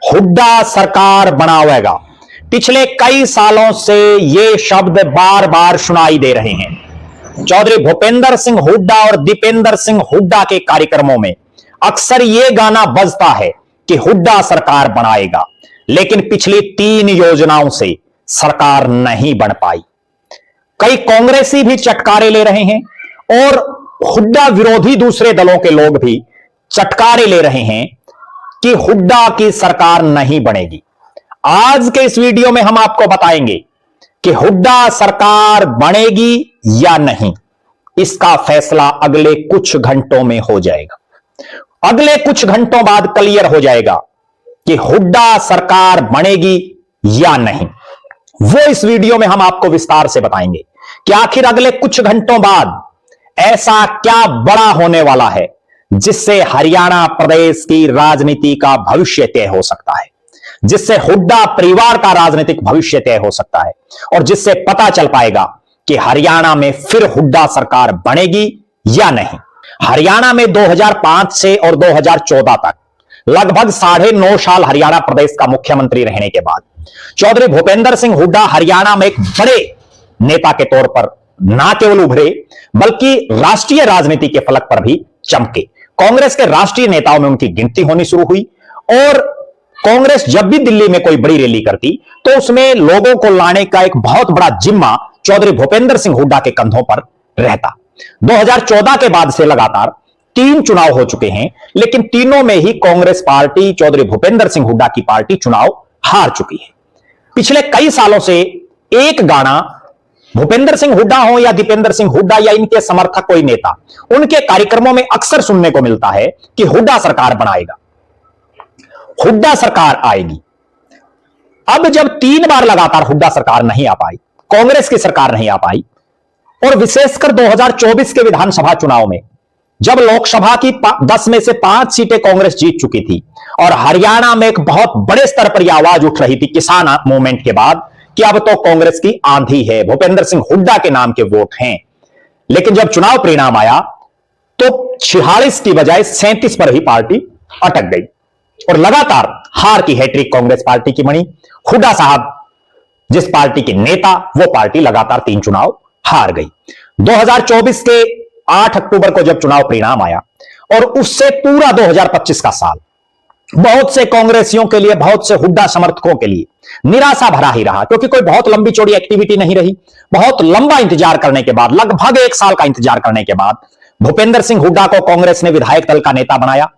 हुड्डा सरकार बनावेगा। पिछले कई सालों से ये शब्द बार बार सुनाई दे रहे हैं। चौधरी भूपेंद्र सिंह हुड्डा और दीपेंद्र सिंह हुड्डा के कार्यक्रमों में अक्सर ये गाना बजता है कि हुड्डा सरकार बनाएगा, लेकिन पिछली 3 योजनाओं से सरकार नहीं बन पाई। कई कांग्रेसी भी चटकारे ले रहे हैं और हुड्डा विरोधी दूसरे दलों के लोग भी चटकारे ले रहे हैं कि हुड्डा की सरकार नहीं बनेगी। आज के इस वीडियो में हम आपको बताएंगे कि हुड्डा सरकार बनेगी या नहीं। इसका फैसला अगले कुछ घंटों में हो जाएगा। अगले कुछ घंटों बाद क्लियर हो जाएगा कि हुड्डा सरकार बनेगी या नहीं। वो इस वीडियो में हम आपको विस्तार से बताएंगे कि आखिर अगले कुछ घंटों बाद ऐसा क्या बड़ा होने वाला है जिससे हरियाणा प्रदेश की राजनीति का भविष्य तय हो सकता है, जिससे हुड्डा परिवार का राजनीतिक भविष्य तय हो सकता है और जिससे पता चल पाएगा कि हरियाणा में फिर हुड्डा सरकार बनेगी या नहीं। हरियाणा में 2005 से और 2014 तक लगभग 9.5 साल हरियाणा प्रदेश का मुख्यमंत्री रहने के बाद चौधरी भूपेंद्र सिंह हुड्डा हरियाणा में एक बड़े नेता के तौर पर ना केवल उभरे बल्कि राष्ट्रीय राजनीति के फलक पर भी चमके। कांग्रेस के राष्ट्रीय नेताओं में उनकी गिनती होनी शुरू हुई और कांग्रेस जब भी दिल्ली में कोई बड़ी रैली करती तो उसमें लोगों को लाने का एक बहुत बड़ा जिम्मा चौधरी भूपेंद्र सिंह हुड्डा के कंधों पर रहता। 2014 के बाद से लगातार 3 चुनाव हो चुके हैं, लेकिन तीनों में ही कांग्रेस पार्टी, चौधरी भूपेंद्र सिंह हुड्डा की पार्टी चुनाव हार चुकी है। पिछले कई सालों से एक गाना भूपेंद्र सिंह हुड्डा हो या दीपेंद्र सिंह हुड्डा या इनके समर्थक कोई नेता, उनके कार्यक्रमों में अक्सर सुनने को मिलता है कि हुड्डा सरकार बनाएगा, हुड्डा सरकार आएगी। अब जब 3 बार लगातार हुड्डा सरकार नहीं आ पाई, कांग्रेस की सरकार नहीं आ पाई और विशेषकर 2024 के विधानसभा चुनाव में जब लोकसभा की 10 में से 5 सीटें कांग्रेस जीत चुकी थी और हरियाणा में एक बहुत बड़े स्तर पर यह आवाज उठ रही थी किसान मूवमेंट के बाद कि अब तो कांग्रेस की आंधी है, भूपेंद्र सिंह हुड्डा के नाम के वोट हैं, लेकिन जब चुनाव परिणाम आया तो 46 की बजाय 37 पर ही पार्टी अटक गई और लगातार हार की हैट्रिक कांग्रेस पार्टी की बनी। हुड्डा साहब जिस पार्टी के नेता, वो पार्टी लगातार 3 चुनाव हार गई। 2024 के 8 अक्टूबर को जब चुनाव परिणाम आया और उससे पूरा 2025 का साल बहुत से कांग्रेसियों के लिए, बहुत से हुड्डा समर्थकों के लिए निराशा भरा ही रहा, क्योंकि कोई बहुत लंबी चौड़ी एक्टिविटी नहीं रही। बहुत लंबा इंतजार करने के बाद, लगभग 1 साल का इंतजार करने के बाद भूपेंद्र सिंह हुड्डा को कांग्रेस ने विधायक दल का नेता बनाया